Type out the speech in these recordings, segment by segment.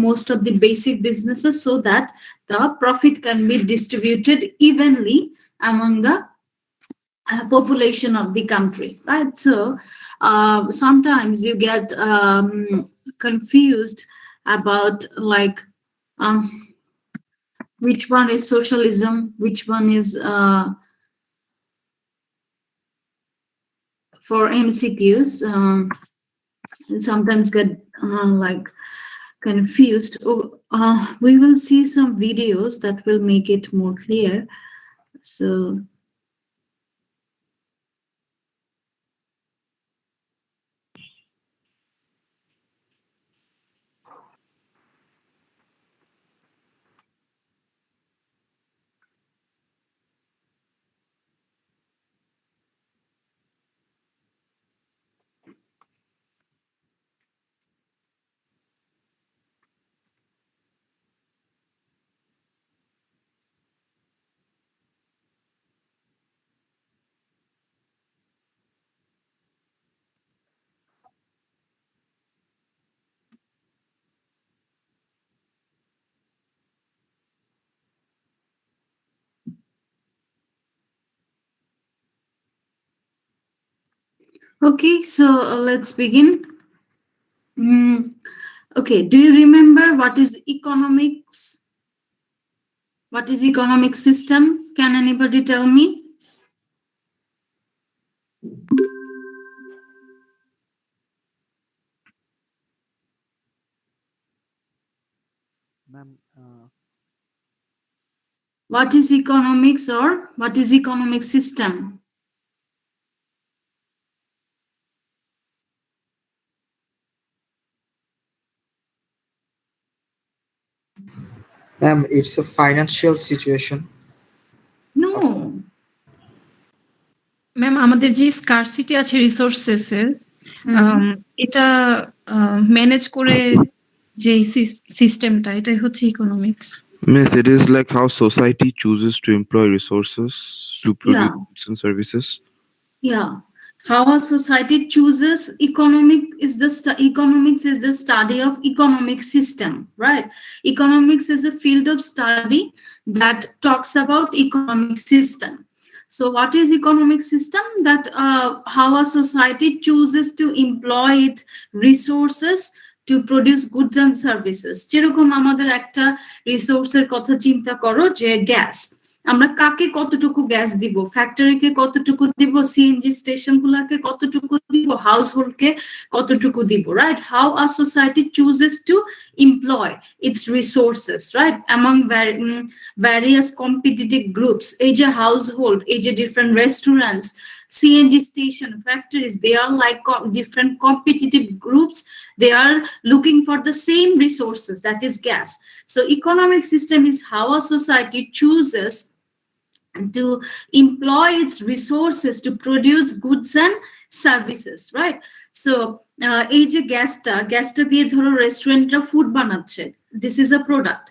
most of the basic businesses so that the profit can be distributed evenly among the population of the country, right? So sometimes you get confused about like which one is socialism, which one is for MCQs. Sometimes get like confused. We will see some videos that will make it more clear. So okay, so let's begin. Okay, do you remember what is economics? What is economic system? Can anybody tell me? Ma'am, what is economics or what is economic system? Ma'am, it's a financial situation. No. Ma'am আমাদের যে scarcity আছে resources এর এটা manage করে যে সিস্টেমটা এটাই হচ্ছে economics Miss, it is like how society chooses to employ resources to produce goods and services. Yeah. How a society chooses economics is the study of economic system, right? Economics is a field of study that talks about economic system. So what is economic system? That how a society chooses to employ its resources to produce goods and services. যেরকম আমাদের একটা রিসোর্সের কথা চিন্তা করো যে gas, আমরা কাকে কতটুকু গ্যাস দিব, ফ্যাক্টরিকে কতটুকু দিব, সিএনজি স্টেশনগুলোকে কতটুকু দিব, হাউসহোল্ডকে কতটুকু দিব, right? How a society chooses to employ its resources, right, among various competitive groups. এই যে হাউসহোল্ড, এই যে different restaurants, CNG station, factories, they are like different competitive groups. They are looking for the same resources, that is gas. So economic system is how a society chooses to employ its resources to produce goods and services, right? So এই যে গ্যাসটা দিয়ে ধরো রেস্টুরেন্টরা food বানাচ্ছে, this is a product.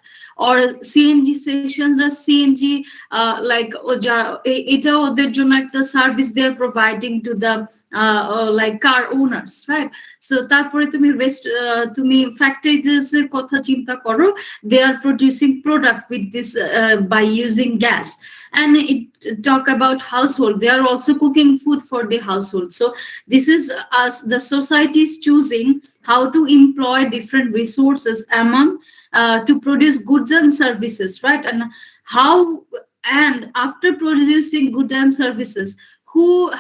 Or CNG stations, CNG like এটা ওদের জন্য একটা service they are providing to the like car owners, right? So তারপরে তুমি factories এর কথা চিন্তা করো, they are producing product with this by using gas. And it talk about household, they are also cooking food for the household. So this is as the society is choosing how to employ different resources among to produce goods and services, right? And after producing goods and services,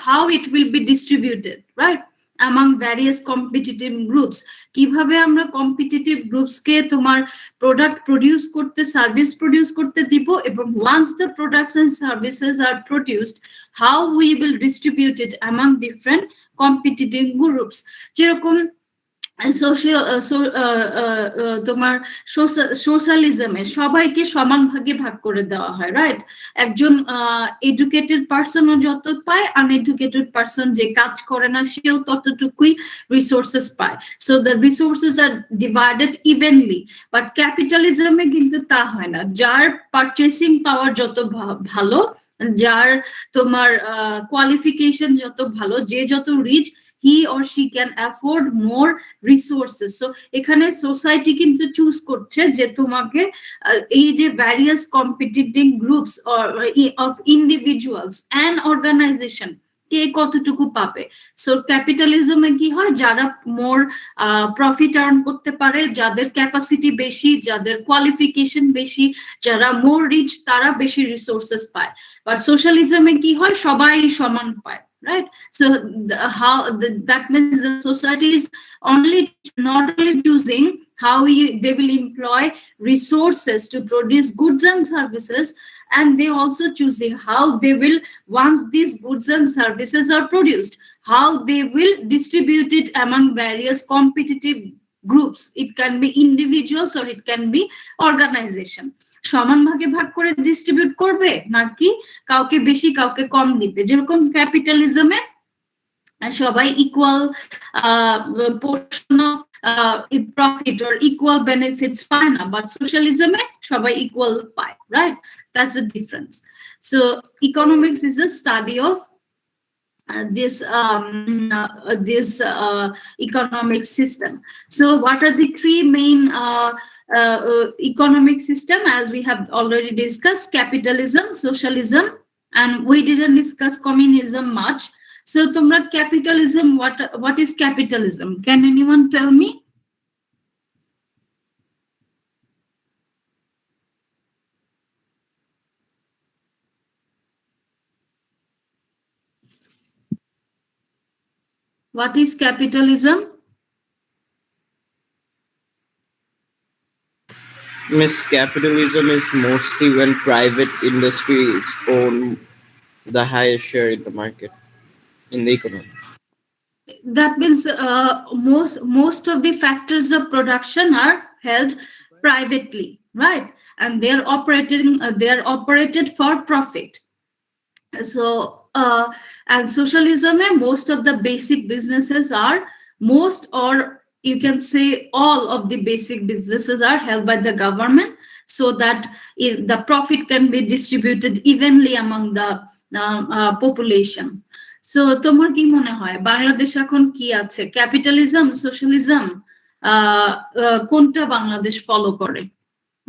how it will be distributed, right, among various competitive groups. কিভাবে আমরা competitive গ্রুপসকে তোমার product produce করতে, service produce করতে দিব, এবং once the products and services are produced, how we will distribute it among different competitive groups. যেরকম তোমার সোশ্যালিজমে সবাইকে সমান ভাগে ভাগ করে দেওয়া হয়, রাইট? একজন এডুকেটেড পারসনও যত পায়, আনএডুকেটেড পারসন যে কাজ করে না সেও ততটুকুই রিসোর্সেস পায়। So the resources are divided evenly. But ক্যাপিটালিজমে কিন্তু তা হয় না। যার পারচেসিং পাওয়ার যত ভালো, যার তোমার কোয়ালিফিকেশন যত ভালো, যে যত rich, he or she can afford more resources. So এখানে সোসাইটি কিন্তু চুজ করছে যে তোমাকে এই যে various competing groups of individuals and organisation কে কতটুকু পাবে। সো ক্যাপিটালিজমে কি হয়, যারা মোর প্রফিট আর্ন করতে পারে, যাদের ক্যাপাসিটি বেশি, যাদের কোয়ালিফিকেশন বেশি, যারা মোর রিচ, তারা বেশি রিসোর্সেস পায়। বাট সোশ্যালিজমে কি হয়, সবাই সমান পায়, right? So that means the society is not only choosing how they will employ resources to produce goods and services, and they also choosing how they will, once these goods and services are produced, how they will distribute it among various competitive groups. It can be individuals or it can be organization. সমান ভাগে ভাগ করে distribute করবে নাকি কাউকে বেশি কাউকে কম দিবে। যেরকম ক্যাপিটালিজমে সবাই equal portion of profit or equal benefits পায় না, বাট সোশ্যালিজমে সবাই ইকুয়াল পায়, right? That's the difference. So economics is a study of this economic system. So what are the three main economic system, as we have already discussed? Capitalism, socialism, and we didn't discuss communism much. So tumra capitalism, what is capitalism? Can anyone tell me? What is capitalism? Miss, capitalism is mostly when private industries own the highest share in the market, in the economy. That means most of the factors of production are held privately, right? And they are operated for profit. So and socialism, most of the basic businesses are, most, or you can say all of the basic businesses are held by the government, so that the profit can be distributed evenly among the population. So তোমার কি মনে হয় বাংলাদেশ এখন কি আছে, capitalism, socialism, কোনটা Bangladesh follow করে?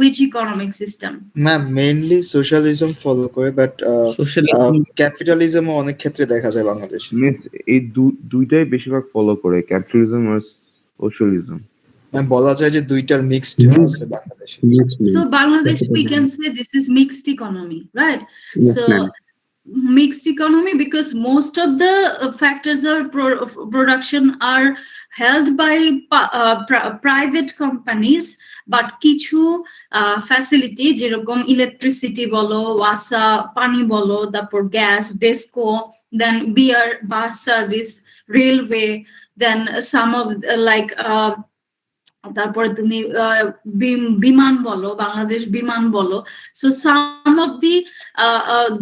Which economic system? Ma'am mainly socialism follow করে, বাট ক্যাপিটালিজম অনেক ক্ষেত্রে দেখা যায় বাংলাদেশে। মিস এই দুইটাই বেশিরভাগ ফলো করে, ক্যাপিটালিজম আর সোশ্যালিজম। ম্যাম বলা যায় যে দুইটার মিক্সড আছে বাংলাদেশে। So Bangladesh, we can say this is mixed economy, right? Yes, So ma'am. mixed economy because most of the factors of production are held by private companies, but কিছু facility যেরকম electricity বলো, ওয়াসা, পানি বলো, তারপর gas, DESCO, then beer, bar service, railway, then some of like তারপরে তুমি বিমান বলো, বাংলাদেশ বিমান বলো। সো সাম অফ দি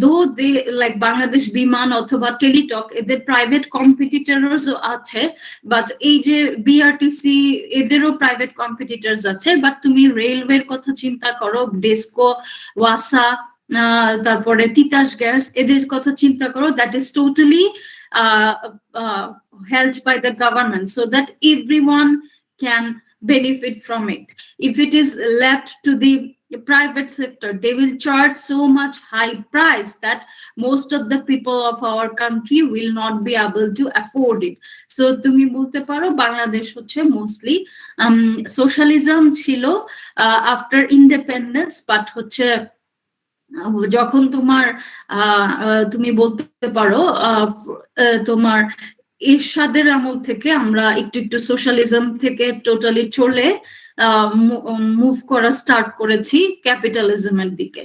দো দে লাইক বাংলাদেশ বিমান অথবা টেলিটক, এদের প্রাইভেট কম্পিটিটরস আছে, বাট এই যে বিআরটিসি, এদেরও প্রাইভেট কম্পিটিটরস আছে। বাট তুমি রেলওয়ের কথা চিন্তা করো, ডেস্কো, ওয়াসা, তারপরে তিতাস গ্যাস, এদের কথা চিন্তা করো, that is totally held by the government, so that everyone can benefit from it. If it is left to the private sector, they will charge so much high price that most of the people of our country will not be able to afford it. So তুমি বলতে পারো বাংলাদেশ হচ্ছে mostly socialism ছিল after independence, but হচ্ছে যখন তোমার তুমি বলতে পারো তোমার এরশাদের আমল থেকে আমরা একটু একটু সোশ্যালিজম থেকে টোটালি চলে মুভ করা স্টার্ট করেছি ক্যাপিটালিজমের দিকে।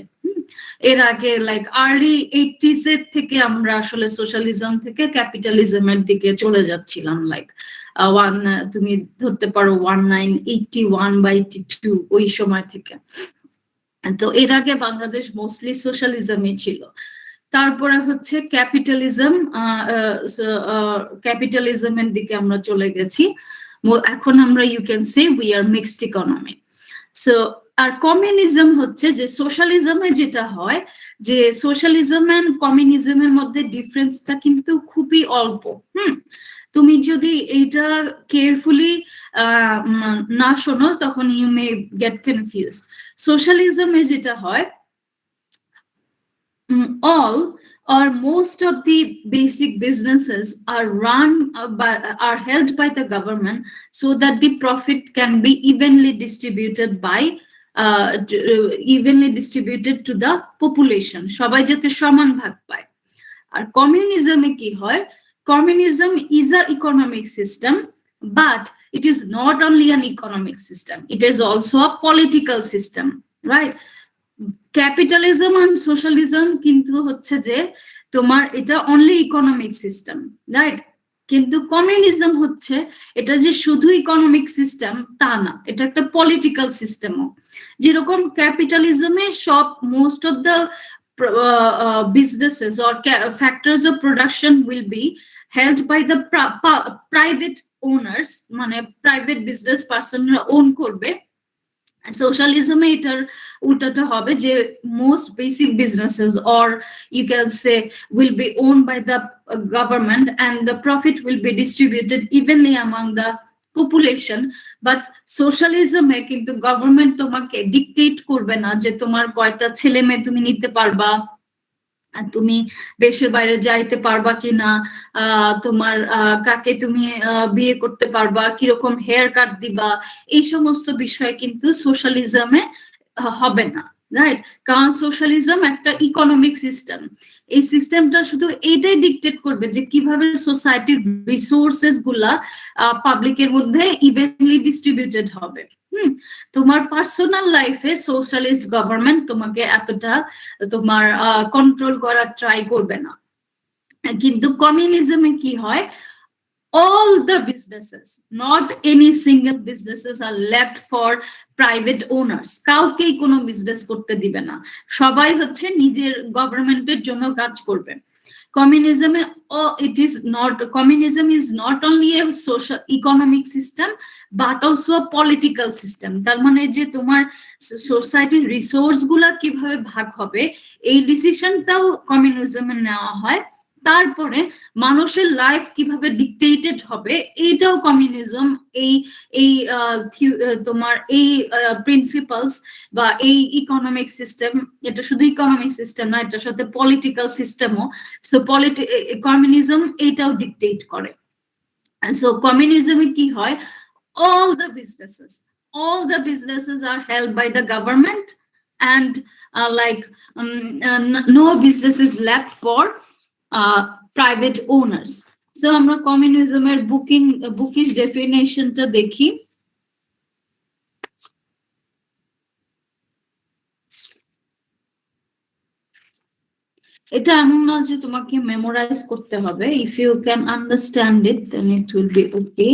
এর আগে লাইক আর্লি 80s এর থেকে আমরা আসলে সোশ্যালিজম থেকে ক্যাপিটালিজমের দিকে চলে যাচ্ছিলাম, লাইক তুমি ধরতে পারো 1981 বা 82 ওই সময় থেকে। তো এর আগে বাংলাদেশ মোস্টলি সোশ্যালিজমই ছিল। তারপরে হচ্ছে ক্যাপিটালিজমের দিকে আমরা চলে গেছি, এখন আমরা you can say we are mixed economy. So are communism হচ্ছে যে সোশ্যালিজমে যেটা হয়, যে সোশ্যালিজম এন্ড কমিউনিজমের মধ্যে ডিফারেন্সটা কিন্তু খুবই অল্প। তুমি যদি এইটা কেয়ারফুলি না শোনো তখন ইউ মে গেট কনফিউজড। সোশ্যালিজমে যেটা হয়, all or most of the basic businesses are run are held by the government so that the profit can be evenly distributed to the population, সবাই যাতে সমান ভাগ পায়। আর কমিউনিজমে কি হয়, communism is an economic system, but it is not only an economic system, it is also a political system, right? Capitalism and socialism কিন্তু হচ্ছে যে তোমার এটা অনলি ইকোনমিক সিস্টেম, রাইট? কিন্তু কমিউনিজম হচ্ছে এটা যে শুধু ইকোনমিক সিস্টেম তা না, এটা একটা পলিটিক্যাল সিস্টেমও। যেরকম ক্যাপিটালিজমে সব most of the businesses or factors of production will be held by the private owners, মানে প্রাইভেট বিজনেস পার্সনরা ওন করবে। সোশ্যালিজমে এটার উল্টাটা হবে যে most basic businesses or you can say will be owned by the government and the profit will be distributed evenly among the population. But সোশ্যালিজমে কিন্তু government তোমাকে dictate করবে না যে তোমার কয়টা ছেলে মেয়ে তুমি নিতে পারবা, আর তুমি দেশের বাইরে যাইতে পারবা কিনা, তোমার কাকে তুমি বিয়ে করতে পারবা, কিরকম হেয়ার কাট দিবা, এই সমস্ত বিষয় কিন্তু সোশ্যালিজমে হবে না, রাইট? কারণ সোশ্যালিজম একটা ইকোনমিক সিস্টেম। এই সিস্টেমটা শুধু এইটাই ডিকটেট করবে যে কিভাবে সোসাইটির রিসোর্সেস গুলা পাবলিকের মধ্যে ইভেনলি ডিস্ট্রিবিউটেড হবে। তোমার পার্সোনাল লাইফে সোশ্যালিস্ট গভর্নমেন্ট তোমাকে এতটা তোমার কন্ট্রোল করার ট্রাই করবে না। কিন্তু কমিউনিজমে কি হয়, all the businesses, not any single businesses are left for private owners, কাউকেই কোনো বিজনেস করতে দিবে না, সবাই হচ্ছে নিজের গভর্নমেন্টের জন্য কাজ করবে। communism is not only a social economic system but also a political system। তার মানে যে তোমার সোসাইটির রিসোর্স গুলা কিভাবে ভাগ হবে এই ডিসিশনটাও কমিউনিজমে নেওয়া হয়। তারপরে মানুষের লাইফ কিভাবে ডিকটেটেড হবে এইটাও কমিউনিজম এই তোমার এই প্রিন্সিপালস বা এই ইকোনমিক সিস্টেম, এটা শুধু ইকোনমিক সিস্টেম না, এটার সাথে পলিটিক্যাল সিস্টেমও। সো কমিউনিজম এইটাও ডিকটেট করে। সো কমিউনিজমে কি হয়, all the businesses are held by the government and no business is left for private owners. So আমরা কমিউনিজমের বুকিশ ডেফিনেশনটা দেখি। এটা এমন না যে তোমাকে মেমোরাইজ করতে হবে, if you can understand it then it will be okay.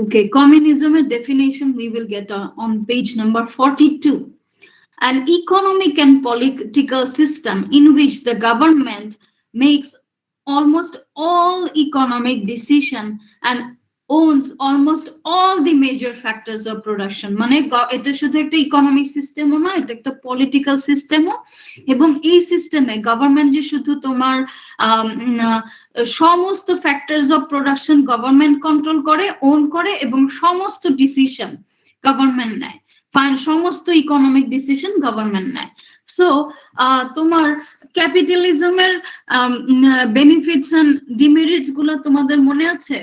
Okay, communism definition we will get on page number 42. An economic and political system in which the government makes almost all economic decision and owns almost all the major factors of production। মানে এটা শুধু একটা economic সিস্টেমও না, এটা একটা political সিস্টেমও। এবং এই সিস্টেমে গভর্নমেন্ট যে শুধু তোমার সমস্ত factors of production government control করে, ওন করে, এবং সমস্ত ডিসিশন গভর্নমেন্ট নেয়, সমস্ত ইকোনমিক ডিসিশন গভর্নমেন্ট নেয়। সো তোমার ক্যাপিটালিজমের বেনিফিটস এন্ড ডিমেরিটস গুলো তোমাদের মনে আছে?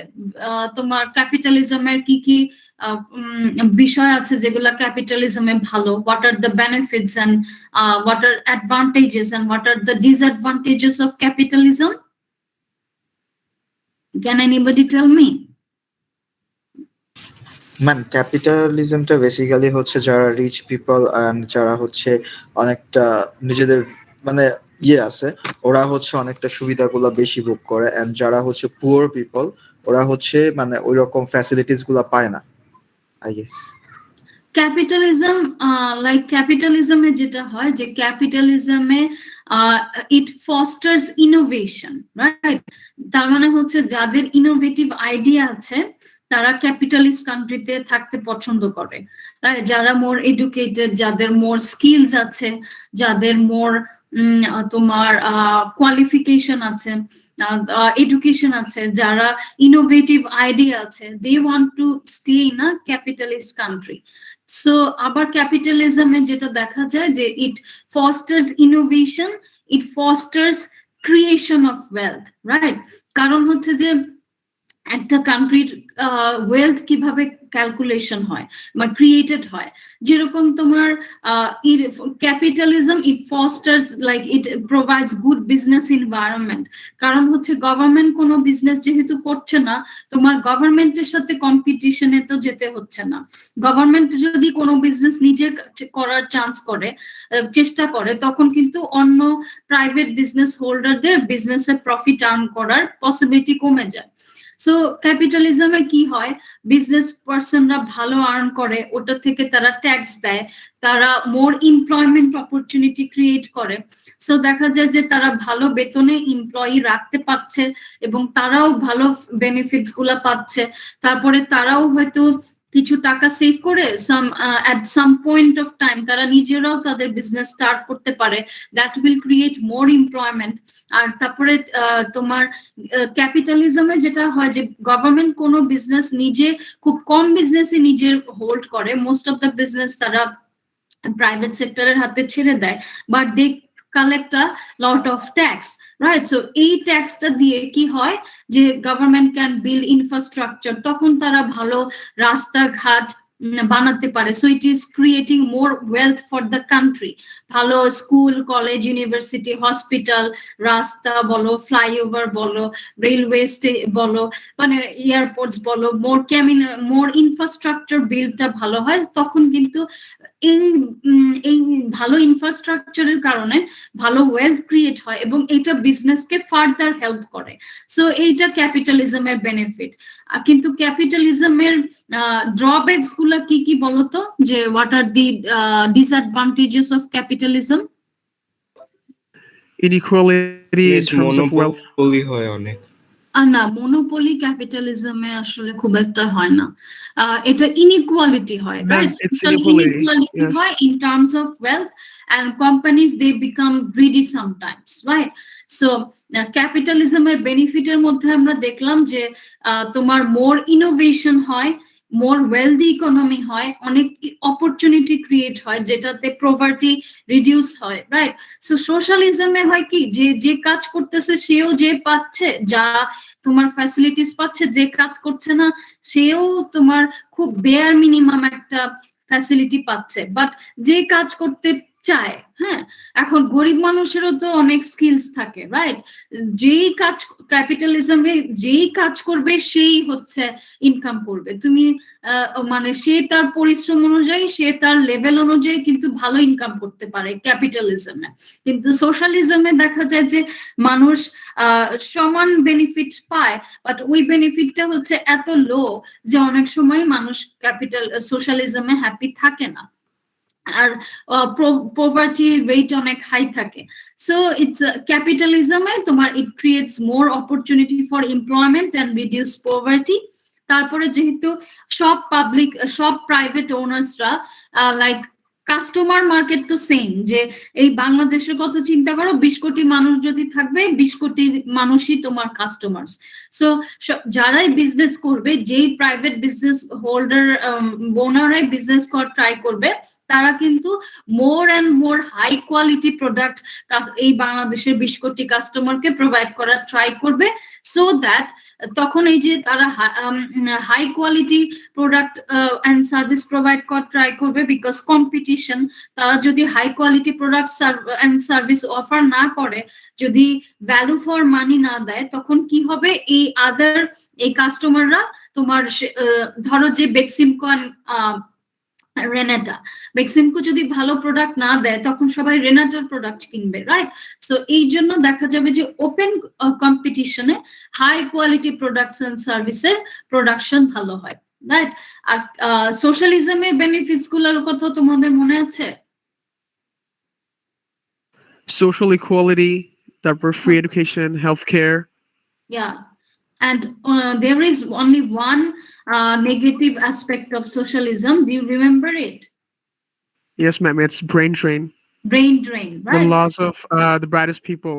তোমার ক্যাপিটালিজমের কি কি বিষয় আছে যেগুলো ক্যাপিটালিজমে ভালো? What are the benefits and what are advantages and what are the disadvantages of capitalism? Can anybody tell me? Ma'am, ক্যাপিটালিজমটা বেসিক্যালি হচ্ছে যারা রিচ পিপল এন্ড যারা হচ্ছে অনেকটা নিজেদের মানে আছে, ওরা হচ্ছে অনেকটা সুবিধাগুলো বেশি ভোগ করে, এন্ড যারা হচ্ছে পুয়ার পিপল ওরা হচ্ছে মানে ওই রকম ফ্যাসিলিটিস গুলো পায় না, আই গেস। ক্যাপিটালিজম ক্যাপিটালিজমে যেটা হয় যে ক্যাপিটালিজমে ইট ফস্টার্স ইনোভেশন, রাইট? তার মানে হচ্ছে যাদের ইনোভেটিভ আইডিয়া আছে তারা ক্যাপিটালিস্ট কান্ট্রিতে থাকতে পছন্দ করে, রাইট? যারা মোর এডুকেটেড, যাদের মোর স্কিলস আছে, যাদের মোর তোমার কোয়ালিফিকেশন আছে, এডুকেশন আছে, যারা ইনোভেটিভ আইডিয়া আছে, they want to stay in a capitalist country. So আবার ক্যাপিটালিজমে যেটা দেখা যায় যে it fosters innovation, it fosters creation of wealth, right? কারণ হচ্ছে যে একটা কান্ট্রির ওয়েলথ কিভাবে ক্যালকুলেশন হয় বা ক্রিয়েটেড হয়, যেরকম তোমার capitalism it Faustus like it provides good business environment. কারণ হচ্ছে গভর্নমেন্ট কোনো বিজনেস যেহেতু করছে না, তোমার গভর্নমেন্টের সাথে কম্পিটিশনে তো যেতে হচ্ছে না। গভর্নমেন্ট যদি কোনো বিজনেস নিজে করার চান্স করে, চেষ্টা করে, তখন কিন্তু অন্য প্রাইভেট বিজনেস হোল্ডারদের বিজনেসে প্রফিট আর্ন করার পসিবিলিটি কমে যায়। সো ক্যাপিটালিজমে কি হয়, বিজনেস পার্সনরা ভালো আর্ন করে, ওটা থেকে তারা ট্যাক্স দেয়, তারা মোর এমপ্লয়মেন্ট অপরচুনিটি ক্রিয়েট করে। সো দেখা যায় যে তারা ভালো বেতনে এমপ্লয়ি রাখতে পারছে এবং তারাও ভালো বেনিফিটস গুলা পাচ্ছে। তারপরে তারাও হয়তো কিছু টাকা সেভ করে at some point of time তারা নিজেরাও তাদের বিজনেস স্টার্ট করতে পারে, that will create more employment. আর তারপরে তোমার ক্যাপিটালিজমে যেটা হয় যে গভর্নমেন্ট কোনো বিজনেস নিজে, খুব কম বিজনেসই নিজে হোল্ড করে, মোস্ট অফ দ্য বিজনেস তারা প্রাইভেট সেক্টরের হাতে ছেড়ে দেয়, but they collect a lot of tax, right? So এই ট্যাক্সটা দিয়ে কি হয় যে গভর্নমেন্ট ক্যান বিল্ড ইনফ্রাস্ট্রাকচার, তখন তারা ভালো রাস্তাঘাট বানাতে পারে। So it is creating more wealth for the country. ভালো স্কুল, কলেজ, ইউনিভার্সিটি, হসপিটাল, রাস্তা বলো, ফ্লাইওভার বলো, রেলওয়ে বলো, মানে এয়ারপোর্টস বলো, মোর ইনফ্রাস্ট্রাকচার বিল্ডটা ভালো হয়, তখন কিন্তু এই ভালো ইনফ্রাস্ট্রাকচারের কারণে ভালো ওয়েলথ ক্রিয়েট হয় এবং এটা বিজনেসকে ফার্দার হেল্প করে। সো এইটা ক্যাপিটালিজমের বেনিফিট। কিন্তু ক্যাপিটালিজমের ড্রব্যাকস গুলা কি কি বলতো, যে what are the disadvantages of capitalism? Inequality in terms of wealth. Monopoly হয় অনেক। না, মনোপলি ক্যাপিটালিজমে আসলে খুব একটা হয় না, এটা ইনইকুয়ালিটি হয়, right? It's social inequality. Inequality Yes. হয় in terms of wealth, and companies they become greedy sometimes, right? So ক্যাপিটালিজমের বেনিফিটের মধ্যে আমরা দেখলাম যে তোমার মোর ইনোভেশন হয়, মোর ওয়েলদি ইকোনমি হয়, অনেক অপরচুনিটি ক্রিয়েট হয়, যেটাতে প্রভার্টি রিডিউস হয়, রাইট? সো সোশ্যালিজমে হয় কি, যে কাজ করতেছে সেও যে পাচ্ছে, যা তোমার ফ্যাসিলিটিস পাচ্ছে, যে কাজ করছে না সেও তোমার খুব বেয়ার মিনিমাম একটা ফ্যাসিলিটি পাচ্ছে, বাট যে কাজ করতে চায়, হ্যাঁ, এখন গরিব মানুষেরও তো অনেক স্কিলস থাকে, রাইট? যেই কাজ ক্যাপিটালিজমে যেই কাজ করবে সেই হচ্ছে ইনকাম করবে। তুমি মানে সে তার পরিশ্রম অনুযায়ী, সে তার লেভেল অনুযায়ী কিন্তু ভালো ইনকাম করতে পারে ক্যাপিটালিজমে। কিন্তু সোশ্যালিজমে দেখা যায় যে মানুষ সমান বেনিফিট পায়, বাট ওই বেনিফিটটা হচ্ছে এত লো যে অনেক সময় মানুষ সোশ্যালিজমে হ্যাপি থাকে না, আর পোভার্টি রেট অনেক হাই থাকে। সো ইটস ক্যাপিটালিজমে তোমার it creates more opportunity for employment and reduce poverty. তারপরে যেহেতু সব প্রাইভেট ওনার্সরা লাইক কাস্টমার মার্কেট তো সেম, যে এই বাংলাদেশের কথা চিন্তা করো, 20 কোটি মানুষ যদি থাকবে, 20 কোটি মানুষই তোমার কাস্টমার্স। সো যারাই বিজনেস করবে, যেই প্রাইভেট বিজনেস হোল্ডার ওনারাই বিজনেস করার ট্রাই করবে, তারা কিন্তু more and more high quality product এই বাংলাদেশের 20 কোটি কাস্টমারকে প্রোভাইড করার ট্রাই করবে, সো দ্যাট তখন এই যে তারা high quality product and service provide করার ট্রাই করবে, বিকজ কম্পিটিশন। তারা যদি high quality product and service offer না করে, যদি ভ্যালু ফর মানি না দেয়, তখন কি হবে, এই কাস্টমাররা তোমার ধরো যে বেক্সিমকো রেনাটা, বেক্সিমকো যদি ভালো প্রোডাক্ট না দেয়, তখন সবাই রেনাটার প্রোডাক্ট কিনবে, রাইট? সো এই জন্য দেখা যাবে যে ওপেন কম্পিটিশনে হাই কোয়ালিটি প্রোডাক্টস এন্ড সার্ভিসের প্রোডাকশন ভালো হয়, রাইট? আর সোশ্যালিজমের বেনিফিটস গুলোর কথা তোমাদের মনে আছে? Social equality, তারপর free education, healthcare. Yeah. and there is only one negative aspect of socialism. Do you remember it? Yes, ma'am. It's brain drain. Brain drain, The right? loss of the brightest people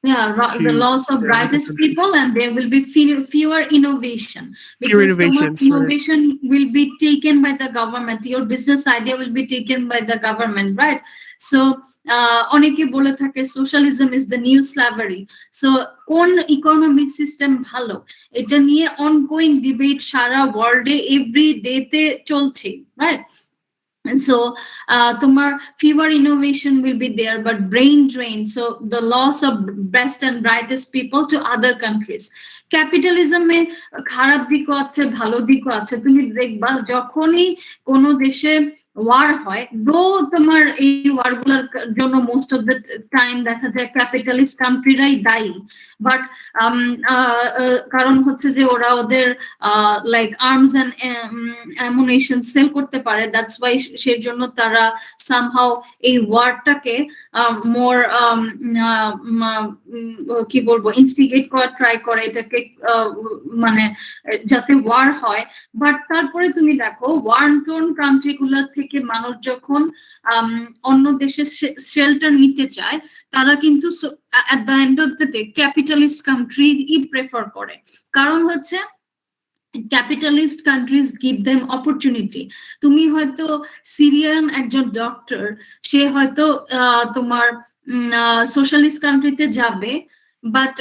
Yeah, the to loss of the other brightest countries. people, and there will be fewer innovation, Fewer because innovations, right? innovation will be taken by the government. Your business idea will be taken by the government, right? So অনেকে বলে থাকে socialism is the new slavery. So কোন economic system ভালো, এটা নিয়ে ongoing debate সারা ওয়ার্ল্ডে every ডেতে চলছে, right? And so tomar fewer innovation will be there, but brain drain, so the loss of best and brightest people to other countries. Capitalism এ খারাপ দিকও আছে ভালো দিকও আছে। তুমি দেখবা যখনই কোনো দেশে ওয়ার হয়, দো তোমার এই ওয়ার গুলার জন্য মোস্ট অফ দ্য টাইম দেখা যায় ক্যাপিটালিস্ট কান্ট্রিরাই দায়ী, বাট কারণ হচ্ছে যে ওরা ওদের like arms and ammunition sale করতে পারে, দ্যাটস ওয়াই সেজন্য তারা সামহাউ এই ওয়ারটাকে মোর কি বলবো ইনস্টিগেট করা ট্রাই করে, এটাকে মানে যাতে ওয়ার হয়। বাট তারপরে তুমি দেখো ওয়ার টোন কান্ট্রি গুলোর থেকে মানুষ যখন অন্য দেশে শেল্টার নিতে চায়, তারা কিন্তু at the end of the day capitalist countries prefer করে, কারণ হচ্ছে capitalist countries give them opportunity. তুমি হয়তো সিরিয়ান একজন ডক্টর, সে হয়তো তোমার সোশ্যালিস্ট কান্ট্রিতে যাবে, বাট